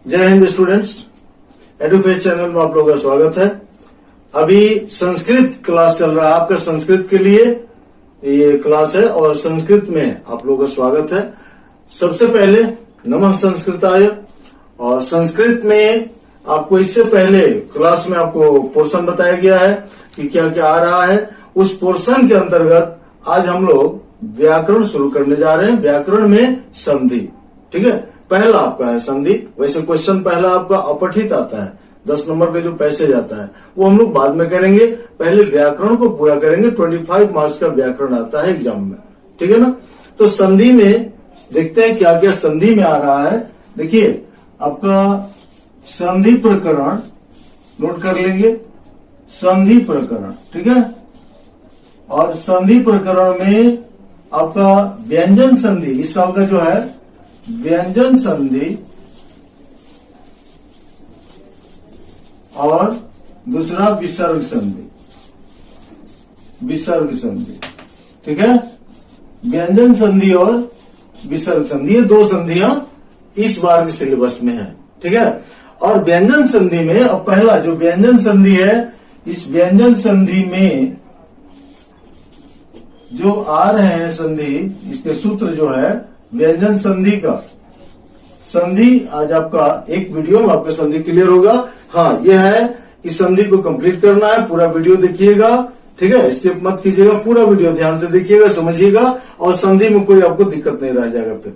जय Hind students, एडुफेस channel में आप लोगों का स्वागत है। अभी संस्कृत क्लास चल रहा है, आपका संस्कृत के लिए ये क्लास है और संस्कृत में आप लोगों का स्वागत है। सबसे पहले नमः संस्कृताय। और संस्कृत में आपको इससे पहले क्लास में आपको पोर्शन बताया गया है कि क्या क्या आ रहा है। उस पोर्शन के अंतर्गत आज हम लोग व्याकरण शुरू करने जा रहे हैं। व्याकरण में संधि, ठीक है। पहला आपका है संधि। वैसे क्वेश्चन पहला आपका अपठित आता है, 10 नंबर का जो पैसेज आता है वो हम लोग बाद में करेंगे। पहले व्याकरण को पूरा करेंगे। 25 मार्क्स का व्याकरण आता है एग्जाम में, ठीक है ना। तो संधि में देखते हैं क्या क्या संधि में आ रहा है। देखिए आपका संधि प्रकरण नोट कर लेंगे, संधि प्रकरण, ठीक है। और संधि प्रकरण में आपका व्यंजन संधि इस साल का जो है व्यंजन संधि और दूसरा विसर्ग संधि, विसर्ग संधि, ठीक है। व्यंजन संधि और विसर्ग संधि, ये दो संधियां इस बार के सिलेबस में है, ठीक है। और व्यंजन संधि में अब पहला जो व्यंजन संधि है, इस व्यंजन संधि में जो आ रहे हैं संधि, इसके सूत्र जो है व्यंजन संधि का, संधि आज आपका एक वीडियो में आपका संधि क्लियर होगा। हाँ, यह है इस संधि को कंप्लीट करना है। पूरा वीडियो देखिएगा, ठीक है। स्किप मत कीजिएगा, पूरा वीडियो ध्यान से देखिएगा, समझिएगा और संधि में कोई आपको दिक्कत नहीं रह जाएगा फिर।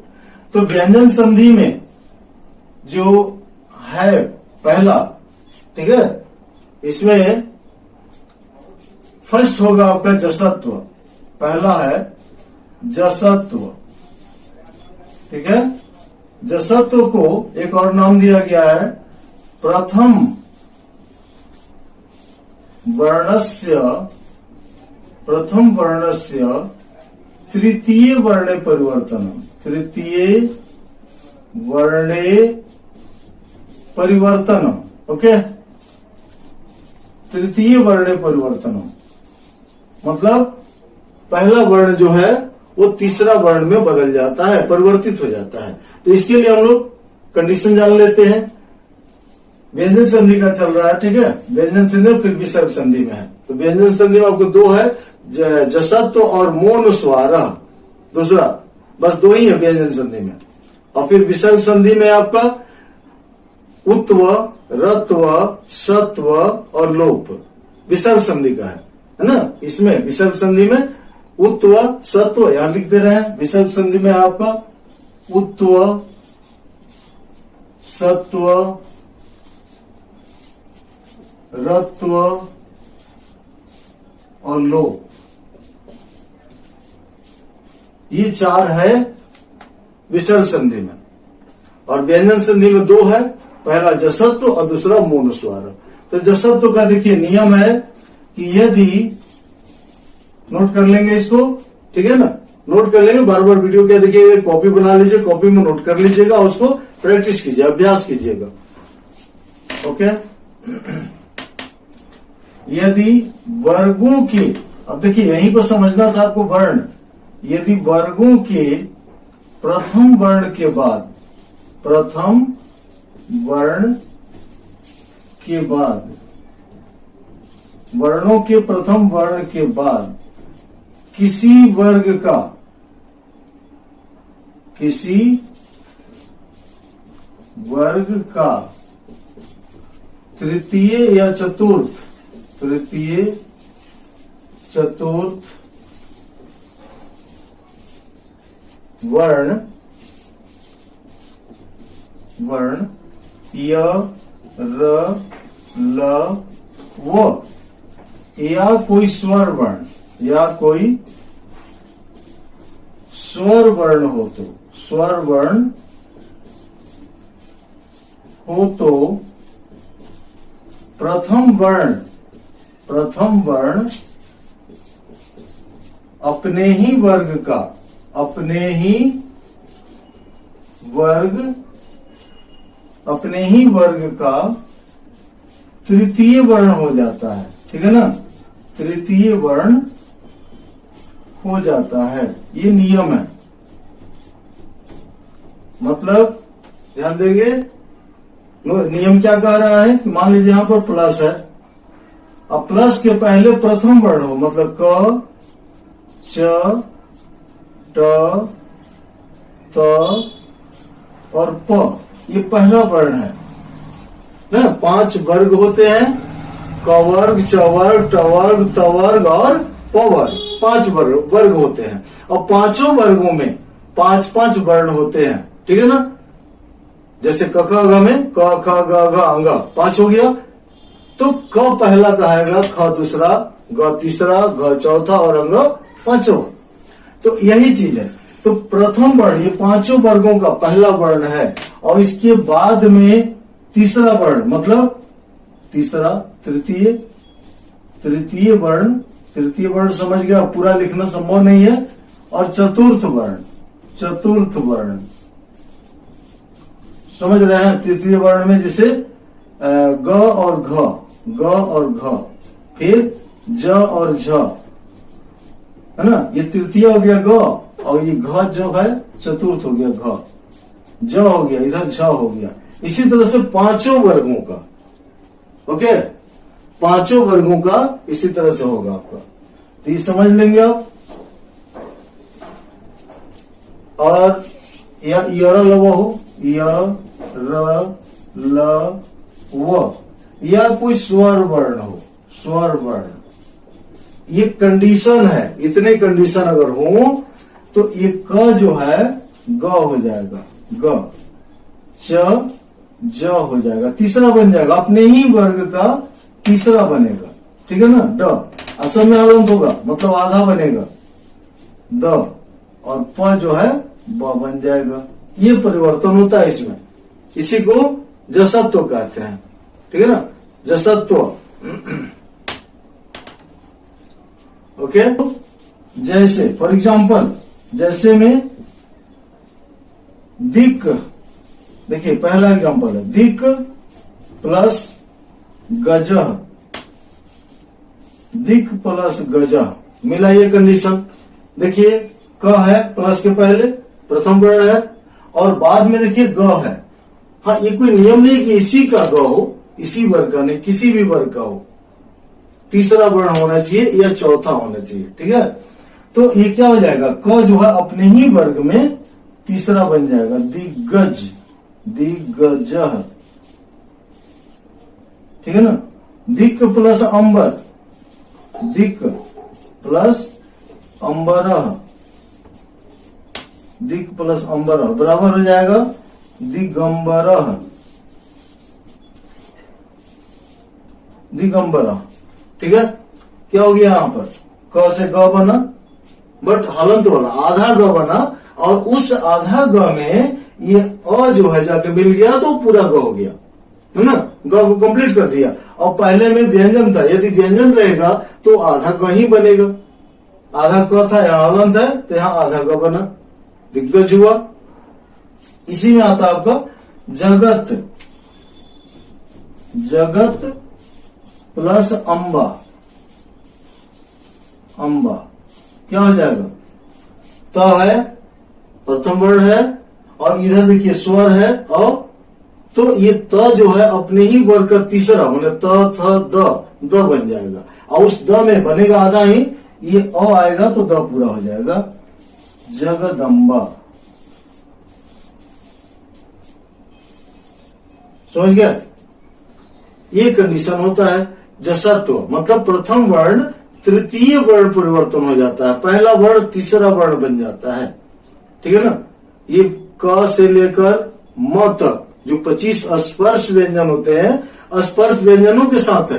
तो व्यंजन संधि में जो है पहला, ठीक है, इसमें फर्स्ट होगा आपका जसत्व। पहला है जसत्व, ठीक है। जसत्व को एक और नाम दिया गया है प्रथम वर्णस्य तृतीय वर्णे परिवर्तनम, तृतीय वर्णे परिवर्तनम, ओके। तृतीय वर्णे परिवर्तनम मतलब पहला वर्ण जो है वो तीसरा वर्ण में बदल जाता है, परिवर्तित हो जाता है। तो इसके लिए हम लोग कंडीशन जान लेते हैं। व्यंजन संधि का चल रहा है, ठीक है। व्यंजन संधि फिर विसर्ग संधि में है। तो व्यंजन संधि में आपको दो है, जसत्व और मोनुस्वार, दूसरा, बस दो ही है व्यंजन संधि में। और फिर विसर्ग संधि में आपका उत्व, रत्व, सत्व और लोप विसर्ग संधि का है ना। इसमें विसर्ग संधि में उत्व, सत्व यहां लिख दे रहे हैं। विसर्ग संधि में आपका उत्व, सत्व, रत्व और लोप, ये चार है विसर्ग संधि में। और व्यंजन संधि में दो है, पहला जसत्व और दूसरा मोनुस्वार। तो जसत्व का देखिए नियम है कि यदि, नोट कर लेंगे इसको, ठीक है ना, नोट कर लेंगे। बार बार वीडियो क्या देखिएगा, कॉपी बना लीजिए, कॉपी में नोट कर लीजिएगा, उसको प्रैक्टिस कीजिए, अभ्यास कीजिएगा, ओके। यदि वर्गों के, अब देखिए यहीं पर समझना था आपको वर्ण, यदि वर्गों के प्रथम वर्ण के बाद, प्रथम वर्ण के बाद, वर्णों के प्रथम वर्ण के बाद किसी वर्ग का, किसी वर्ग का तृतीय या चतुर्थ, तृतीय चतुर्थ वर्ण, वर्ण य, र, ल, व, या कोई स्वर वर्ण, या कोई स्वर वर्ण हो, तो स्वर वर्ण हो तो प्रथम वर्ण, प्रथम वर्ण अपने ही वर्ग का, अपने ही वर्ग, अपने ही वर्ग का तृतीय वर्ण हो जाता है, ठीक है ना। तृतीय वर्ण हो जाता है, ये नियम है। मतलब ध्यान देंगे नियम क्या कह रहा है कि मान लीजिए यहां पर प्लस है, अब प्लस के पहले प्रथम वर्ण हो, मतलब क, च, ट, त और प, ये पहला वर्ण है ना। 5 वर्ग होते हैं, क वर्ग, च वर्ग, ट वर्ग, त वर्ग और प वर्ग, 5 वर्ग होते हैं। और पांचों वर्गों में 5-5 वर्ण होते हैं, ठीक है ना। जैसे क ख ग में क ख ग घ अंग 5 हो गया, तो क पहला कहेगा, ख दूसरा, ग तीसरा, घ चौथा और अंग पांचवा। तो यही चीज है। तो प्रथम वर्ण ये 5 वर्गों का पहला वर्ण है, और इसके बाद में तीसरा वर्ण, मतलब तीसरा, तृतीय वर्ण समझ गया, पूरा लिखना संभव नहीं है। और चतुर्थ वर्ण समझ रहे हैं। तृतीय वर्ण में जैसे ग और घ, फिर ज और झ, है ना, ये तृतीय हो गया ग, और ये घ जो है चतुर्थ हो गया घ, ज हो गया, इधर झ हो गया। इसी तरह से 5 वर्गों का, ओके, 5 वर्गों का इसी तरह से होगा आपका। तो ये समझ लेंगे आप। और य र ल व हो, य र ल व, या कोई स्वर वर्ण हो, स्वर वर्ण, ये कंडीशन है। इतने कंडीशन अगर हो तो ये क जो है ग हो जाएगा, ग, च, ज हो जाएगा, तीसरा बन जाएगा, अपने ही वर्ग का तीसरा बनेगा, ठीक है ना। ड असल में हलंत होगा, मतलब आधा बनेगा, द, और प जो है ब बन जाएगा। ये परिवर्तन होता है इसमें, इसी को जसत्व कहते हैं, ठीक है ना, जसत्व। ओके, जैसे फॉर एग्जाम्पल, जैसे में दिक, देखिए पहला एग्जाम्पल है, दिक प्लस गजह, दिक प्लस गजह मिला, ये कंडीशन। देखिए क है प्लस के पहले प्रथम वर्ण है, और बाद में देखिए ग है। हाँ, ये कोई नियम नहीं कि इसी का ग हो, इसी वर्ग का नहीं, किसी भी वर्ग का हो, तीसरा वर्ण होना चाहिए या चौथा होना चाहिए, ठीक है। तो ये क्या हो जाएगा, क जो है अपने ही वर्ग में तीसरा बन जाएगा, दिग्गज, दिग्गज, ठीक है ना। दिक प्लस अंबर, दिक प्लस अंबर, दिक प्लस अंबर बराबर हो जाएगा दिगंबर, दिगंबर, ठीक है। क्या हो गया यहाँ पर, क से ग बना, बट हलंत वाला आधा ग बना, और उस आधा ग में ये अ जो है जाके मिल गया तो पूरा ग हो गया, है ना, ग को कंप्लीट कर दिया। और पहले में व्यंजन था, यदि व्यंजन रहेगा तो आधा ग ही बनेगा, आधा क था, यहाँ हलंत है तो यहाँ आधा ग बना, दिग्गज हुआ। इसी में आता आपका जगत, जगत प्लस अंबा, अंबा क्या हो जाएगा, त है प्रथम वर्ण है, और इधर देखिए स्वर है, और तो ये त जो है अपने ही वर्ग का तीसरा, मतलब त थ द बन जाएगा, और उस द में बनेगा आधा ही, ये अ आएगा तो द पूरा हो जाएगा, जगदम्बा। समझ गया, ये कंडीशन होता है जसत्व, मतलब प्रथम वर्ण तृतीय वर्ण परिवर्तन हो जाता है, पहला वर्ण तीसरा वर्ण बन जाता है, ठीक है ना। ये क से लेकर म तक जो 25 स्पर्श व्यंजन होते हैं, स्पर्श व्यंजनों के साथ है,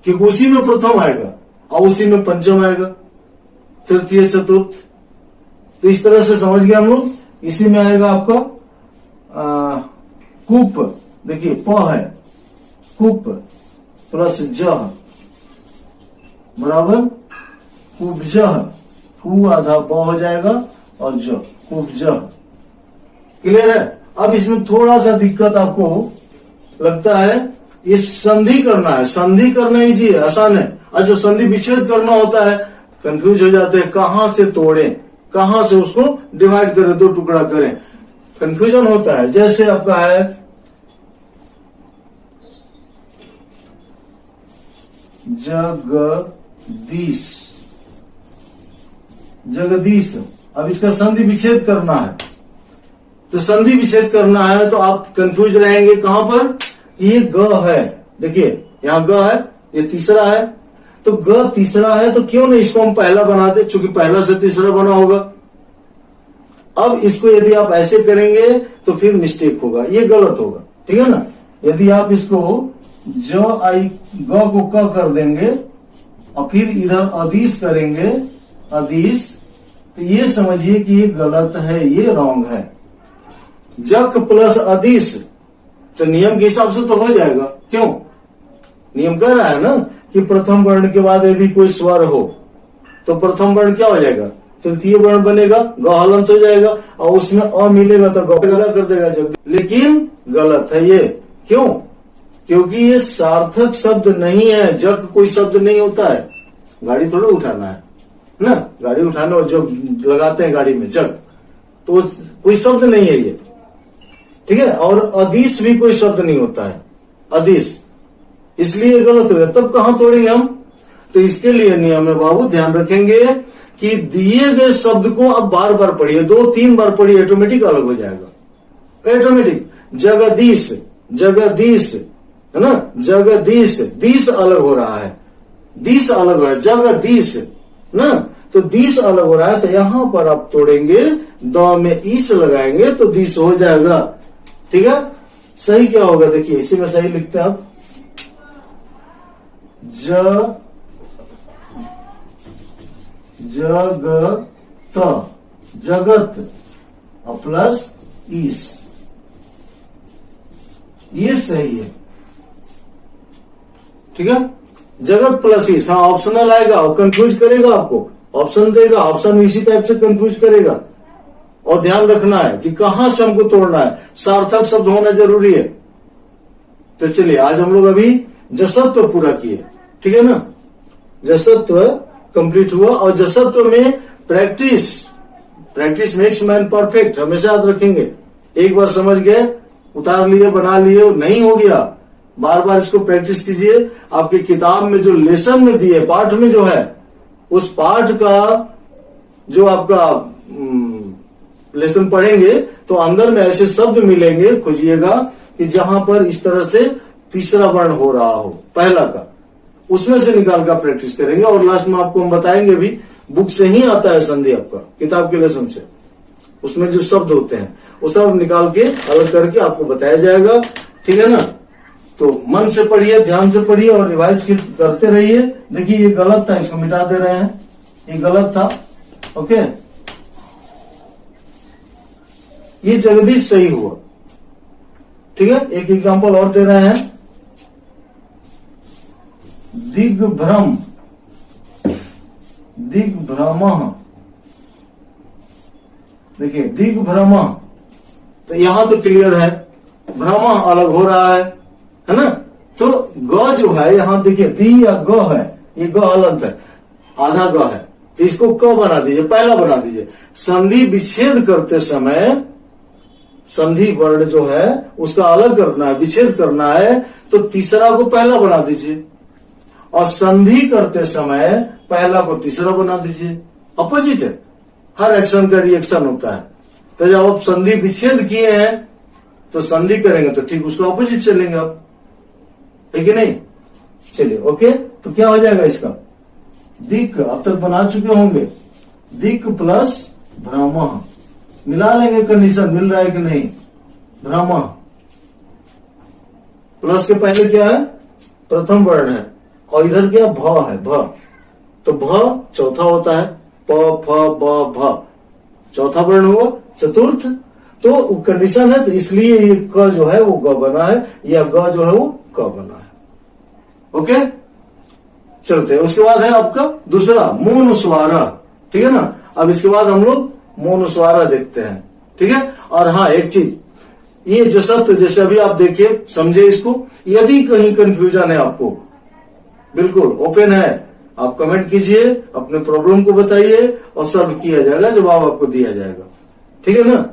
क्योंकि उसी में प्रथम आएगा और उसी में पंचम आएगा, तृतीय चतुर्थ। तो इस तरह से समझ गए हम लोग। इसी में आएगा आपका कूप, देखिए प है, कूप प्लस जह बराबर कुब्जह, कु आधा ब हो जाएगा और ज, कुब्जह। क्लियर है। अब इसमें थोड़ा सा दिक्कत आपको लगता है, ये संधि करना है, संधि करना ही जी आसान है, और जो संधि विच्छेद करना होता है कंफ्यूज हो जाते हैं, कहां से तोड़ें, कहां से उसको डिवाइड करें, दो टुकड़ा करें, कंफ्यूजन होता है। जैसे आपका है जगदीश, जगदीश। अब इसका संधि विच्छेद करना है, तो संधि विच्छेद करना है तो आप कंफ्यूज रहेंगे कहां पर, ये ग है, देखिए यहां ग है, ये तीसरा है, तो ग तीसरा है, तो क्यों नहीं इसको हम पहला बनाते, चूंकि पहला से तीसरा बना होगा। अब इसको यदि आप ऐसे करेंगे तो फिर मिस्टेक होगा, ये गलत होगा, ठीक है ना। यदि आप इसको ग को क कर देंगे और फिर इधर अधीश करेंगे, अधीश, तो ये समझिए कि ये गलत है, ये रॉन्ग है। जक प्लस अधीश, तो नियम के हिसाब से तो हो जाएगा, क्यों, नियम कह रहा है ना कि प्रथम वर्ण के बाद यदि कोई स्वर हो तो प्रथम वर्ण क्या हो जाएगा, तृतीय वर्ण बनेगा, ग हलंत हो जाएगा, और उसमें अ मिलेगा तो ग कर देगा जगदीश। लेकिन गलत है ये, क्यों, क्योंकि ये सार्थक शब्द नहीं है, जग कोई शब्द नहीं होता है, गाड़ी थोड़ा उठाना है ना, गाड़ी उठाने और जो लगाते हैं गाड़ी में जग, तो कोई शब्द नहीं है ये, ठीक है। और अधीश भी कोई शब्द नहीं होता है, अधीश, इसलिए गलत हो गया। तब कहां तोड़ेंगे हम, तो इसके लिए नियम है बाबू, ध्यान रखेंगे कि दिए गए शब्द को अब बार बार पढ़िए, 2-3 बार पढ़िए, ऑटोमेटिक अलग हो जाएगा, ऑटोमेटिक। जगदीश, जगदीश है ना, जगदीश, दीश अलग हो रहा है, दीश अलग हो रहा है, जगदीश ना, तो दीश अलग हो रहा है, तो यहां पर आप तोड़ेंगे, द में ईस लगाएंगे तो दीश हो जाएगा, ठीक है। सही क्या होगा, देखिए इसी में सही लिखते हैं आप, जगत, जगत और प्लस ईस, ये सही है, ठीक है। जगत प्लस ईस, हाँ ऑप्शनल आएगा और कंफ्यूज करेगा आपको, ऑप्शन देगा, ऑप्शन इसी टाइप से कंफ्यूज करेगा। और ध्यान रखना है कि कहां से हमको तोड़ना है, सार्थक शब्द होना जरूरी है। तो चलिए आज हम लोग अभी जसत्व पूरा किए, ठीक है ना, जसत्व कंप्लीट हुआ। और जसत्व में practice, practice makes man perfect, हमेशा याद रखेंगे। एक बार समझ गए, उतार लिए, बना लिए, नहीं हो गया, बार बार इसको प्रैक्टिस कीजिए। आपकी किताब में जो लेसन में दिए, पाठ में जो है, उस पाठ का जो आपका लेसन पढ़ेंगे तो अंदर में ऐसे शब्द मिलेंगे, खोजिएगा कि जहां पर इस तरह से तीसरा वर्ण हो रहा हो पहला का, उसमें से निकाल कर प्रैक्टिस करेंगे। और लास्ट में आपको हम बताएंगे भी, बुक से ही आता है संधि आपका, किताब के लेसन से, उसमें जो शब्द होते हैं वो सब निकाल के अलग करके आपको बताया जाएगा, ठीक है ना। तो मन से पढ़िए, ध्यान से पढ़िए और रिवाइज करते रहिए। देखिए ये गलत था, इसको मिटा दे रहे हैं, ये गलत था, ओके। ये जगदीश सही हुआ, ठीक है। एक एग्जांपल और दे रहे हैं, दिग्भ्रम, दिग्भ्रम, देखिए दिग्भ्रम, तो यहां तो क्लियर है, भ्रम अलग हो रहा है ना। तो ग जो है यहां देखिए, दी या ग है, ये ग हलंत है, आधा ग है, तो इसको क बना दीजिए, पहला बना दीजिए। संधि विच्छेद करते समय संधि वर्ण जो है उसका अलग करना है, विच्छेद करना है, तो तीसरा को पहला बना दीजिए। और संधि करते समय पहला को तीसरा बना दीजिए, अपोजिट है, हर एक्शन का रिएक्शन होता है। तो जब आप संधि विच्छेद किए हैं तो संधि करेंगे तो ठीक उसको अपोजिट चलेंगे आप, है कि नहीं। चलिए ओके, तो क्या हो जाएगा इसका, दिक, अब तक बना चुके होंगे, दिक प्लस भ्रम, मिला लेंगे, कंडीशन मिल रहा है कि नहीं, भ्रम प्लस के पहले क्या है, प्रथम वर्ण है, और इधर क्या भ है, भ, तो भ चौथा होता है, प फ ब भ, चौथा वर्ण हुआ, चतुर्थ, तो कंडीशन है, तो इसलिए ये क जो है वो ग बना है, या ग जो है वो क बना है, ओके। चलते हैं, उसके बाद है आपका दूसरा मौन स्वारा, ठीक है ना। अब इसके बाद हम लोग मौन स्वारा देखते हैं, ठीक है। और हाँ एक चीज, ये जसत्व जैसे अभी आप देखिए, समझे इसको, यदि कहीं कंफ्यूजन है आपको, बिल्कुल ओपन है, आप कमेंट कीजिए, अपने प्रॉब्लम को बताइए और सॉल्व किया जाएगा, जवाब आपको दिया जाएगा, ठीक है ना।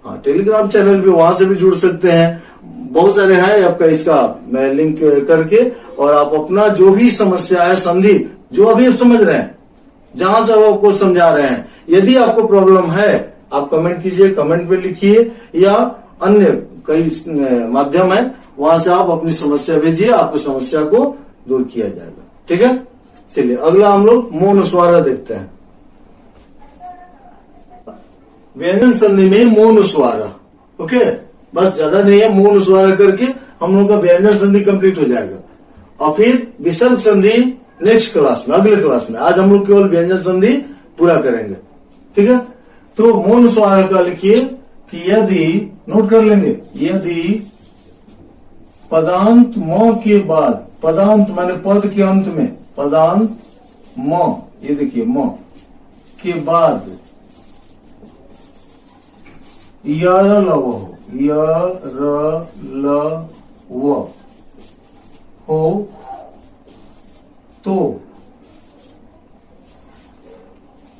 हाँ टेलीग्राम चैनल भी, वहां से भी जुड़ सकते हैं, बहुत सारे हैं आपका, इसका मैं लिंक करके और आप अपना जो भी समस्या है, संधि जो अभी आप समझ रहे हैं, जहां से आपको समझा रहे हैं, यदि आपको प्रॉब्लम है आप कमेंट कीजिए, कमेंट पे लिखिए, या अन्य कई माध्यम है, वहां से आप अपनी समस्या भेजिए, आपकी समस्या को दूर किया जाएगा। ठीक है, चलिए अगला हम लोग मौन स्वर देखते हैं। व्यंजन संधि में मौन स्वर, ओके, बस ज्यादा नहीं है, मौन स्वर करके हम लोग का व्यंजन संधि कंप्लीट हो जाएगा। और फिर विसर्ग संधि नेक्स्ट क्लास में, अगले क्लास में। आज हम लोग केवल व्यंजन संधि पूरा करेंगे। ठीक है, तो मौन स्वर का लिखिए कि यदि, नोट कर लेंगे, यदि पदांत म के बाद, पदांत माने पद के अंत में, पदांत म, ये देखिए म के बाद यर लव हो, यर लव हो तो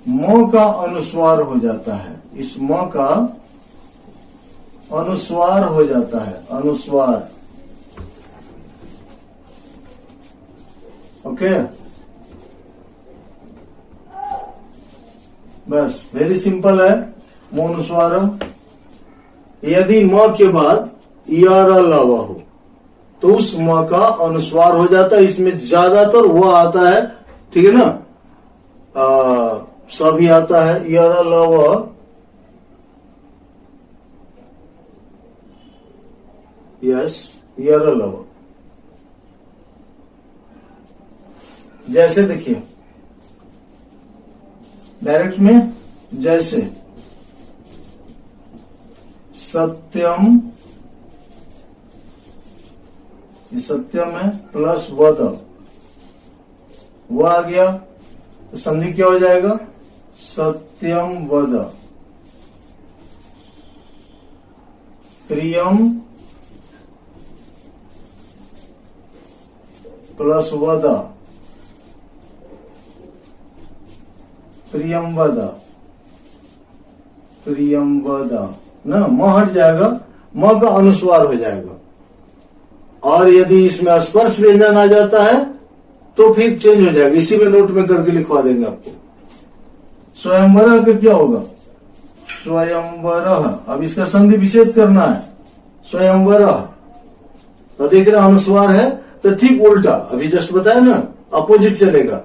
म का अनुस्वार हो जाता है। इस म का अनुस्वार हो जाता है, अनुस्वार। ओके, बस वेरी सिंपल है मौन स्वर। यदि म के बाद यार लव हो तो उस म का अनुस्वार हो जाता है। इसमें ज्यादातर वह आता है, ठीक है ना, सभी आता है, यार लव, यस, यार लव। जैसे देखिए डायरेक्ट में, जैसे सत्यम, ये सत्यम है, प्लस वद, वो आ गया तो संधि क्या हो जाएगा, सत्यम वद, प्रियम प्लस वद, प्रियम वद, प्रियम वद ना, म हट जाएगा, म का अनुस्वार हो जाएगा। और यदि इसमें स्पर्श व्यंजन आ जाता है तो फिर चेंज हो जाएगा। इसी में नोट में करके लिखवा देंगे आपको। स्वयंवर का क्या होगा, स्वयंवर, अब इसका संधि विच्छेद करना है, स्वयंवर। तो देख रहे अनुस्वार है, तो ठीक उल्टा, अभी जस्ट बताया ना, अपोजिट चलेगा।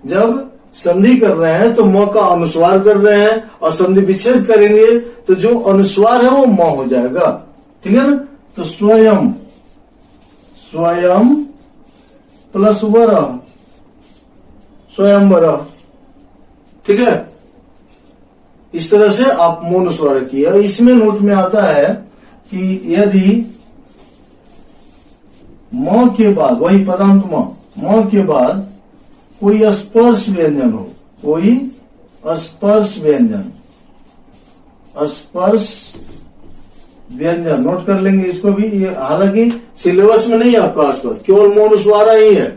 जब संधि कर रहे हैं तो म का अनुस्वार कर रहे हैं, और संधि विच्छेद करेंगे तो जो अनुस्वार है वो म हो जाएगा। ठीक है ना, तो स्वयं, स्वयं प्लस वर, स्वयंवर। ठीक है, इस तरह से आप मौन स्वर किया। इसमें नोट में आता है कि यदि म के बाद, वही पदांत म के बाद कोई स्पर्श व्यंजन हो, कोई स्पर्श व्यंजन, स्पर्श व्यंजन, नोट कर लेंगे इसको भी। ये हालांकि सिलेबस में नहीं है आपका आसपास, केवल मौन स्वर ही है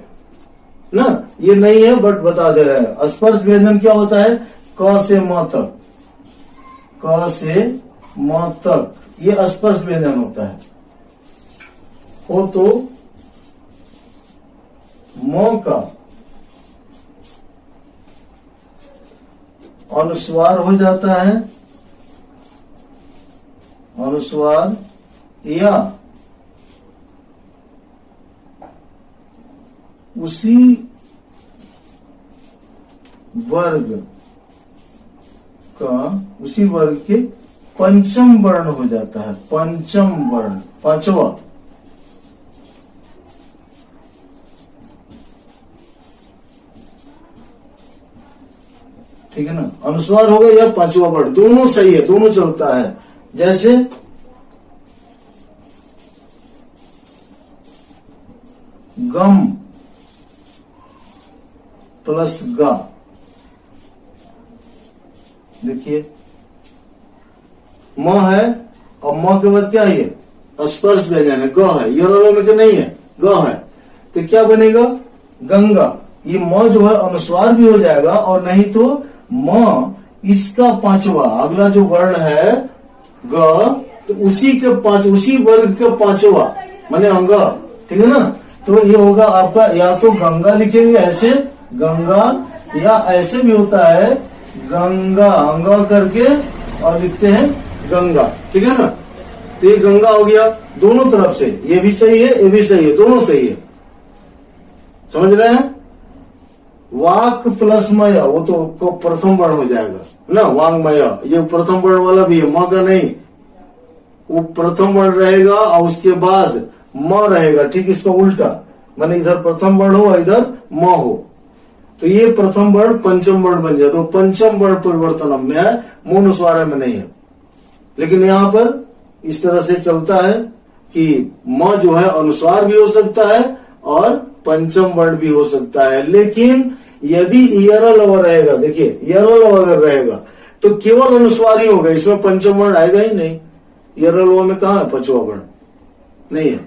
ना, ये नहीं है, बट बता दे रहे हैं। स्पर्श व्यंजन क्या होता है, क से म तक, क से म तक, ये स्पर्श व्यंजन होता है। हो तो म का अनुस्वार हो जाता है, अनुस्वार, या उसी वर्ग का, उसी वर्ग के पंचम वर्ण हो जाता है, पंचम वर्ण, पांचवा। ठीक है ना, अनुस्वार होगा या पांचवा वर्ण, दोनों सही है, दोनों चलता है। जैसे गम प्लस गा, देखिए म है और म के बाद क्या है, स्पर्श व्यंजन है, ग है, ये में तो नहीं है, ग है, तो क्या बनेगा, गंगा। ये म जो है अनुस्वार भी हो जाएगा, और नहीं तो म इसका पांचवा, अगला जो वर्ण है ग, तो उसी के उसी वर्ग का पांचवा माने अंग। ठीक है ना, तो ये होगा आपका, या तो गंगा लिखेंगे ऐसे गंगा, या ऐसे भी होता है गंगा, अंगा करके और लिखते हैं गंगा, ठीक है ना। तो ये गंगा हो गया दोनों तरफ से, ये भी सही है ये भी सही है, दोनों सही है, समझ रहे हैं। वाक प्लस मय वो तो प्रथम वर्ण हो जाएगा ना, वांगमय, ये प्रथम वर्ण वाला भी है, म का नहीं, वो प्रथम वर्ण रहेगा और उसके बाद म रहेगा, ठीक इसका उल्टा, माने इधर प्रथम वर्ण हो इधर म हो, तो ये प्रथम वर्ण पंचम वर्ण बन जाए, तो पंचम वर्ण परिवर्तन में है, मूल अनुस्वार में नहीं है। लेकिन यहां पर इस तरह से चलता है कि म जो है अनुस्वार भी हो सकता है और पंचम वर्ण भी हो सकता है। लेकिन यदि यरल रहेगा, देखिए यरल अगर रहेगा तो केवल अनुस्वार ही होगा, इसमें पंचम वर्ण आएगा ही नहीं। यरल में कहा है पांचवा वर्ण नहीं है,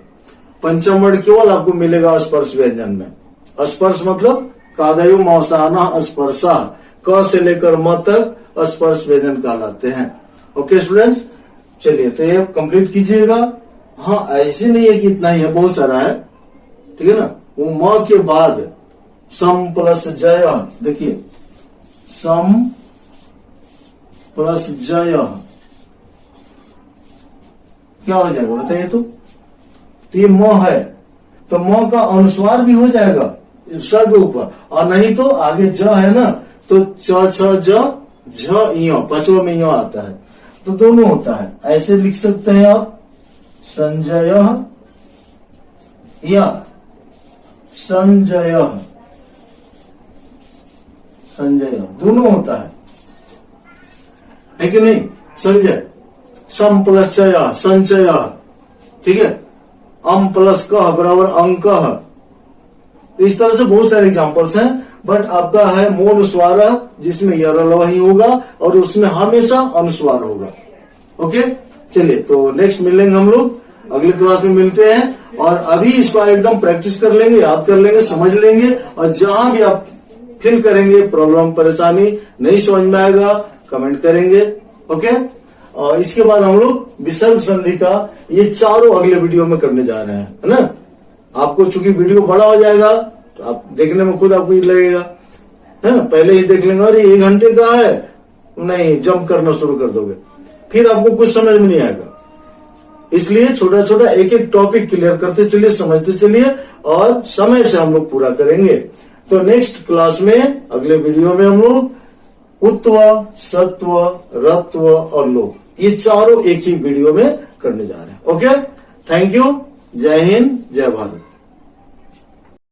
पंचम वर्ण केवल आपको मिलेगा स्पर्श व्यंजन में। स्पर्श मतलब कादयु मौसाना स्पर्शा, क से लेकर म तक स्पर्श व्यंजन कहलाते हैं। ओके स्टूडेंट्स, चलिए तो ये कंप्लीट कीजिएगा। हाँ ऐसे नहीं है कि इतना ही है, बहुत सारा है, ठीक है ना। वो म के बाद सम प्लस जय, देखिए सम प्लस जय क्या हो जाएगा बताइए। तो ये म है तो म का अनुस्वार भी हो जाएगा स के ऊपर, और नहीं तो आगे ज है ना, तो च छ ज झ इयो, पांचवा में इयो आता है, तो दोनों होता है। ऐसे लिख सकते हैं आप संजय या संजय, संजय दोनों होता है कि नहीं। संजय सम प्लस चय संचय, ठीक है। अम प्लस कह बराबर अंक, इस तरह से बहुत सारे एग्जांपल्स हैं, बट आपका है मूल अनुस्वार जिसमें यरल ही होगा और उसमें हमेशा अनुस्वार होगा। ओके चलिए, तो नेक्स्ट मिलेंगे हम लोग, अगले क्लास में मिलते हैं। और अभी इसको एकदम प्रैक्टिस कर लेंगे, याद कर लेंगे, समझ लेंगे, और जहां भी आप फील करेंगे प्रॉब्लम परेशानी नहीं समझ में आएगा कमेंट करेंगे। ओके, और इसके बाद हम लोग विसर्ग संधि का ये चारों अगले वीडियो में करने जा रहे हैं, है ना। आपको चूंकि वीडियो बड़ा हो जाएगा तो आप देखने में खुद आपको लगेगा, है ना। पहले ही देख लेंगे और ये 1 घंटे का है, नहीं जंप करना शुरू कर दोगे, फिर आपको कुछ समझ में नहीं आएगा। इसलिए छोटा छोटा एक एक टॉपिक क्लियर करते चलिए, समझते चलिए, और समय से हम लोग पूरा करेंगे। तो नेक्स्ट क्लास में अगले वीडियो में हम लोग उत्व, सत्व, रत्व और लोक, ये चारों एक ही वीडियो में करने जा रहे हैं। ओके, थैंक यू, जय हिंद, जय भारत।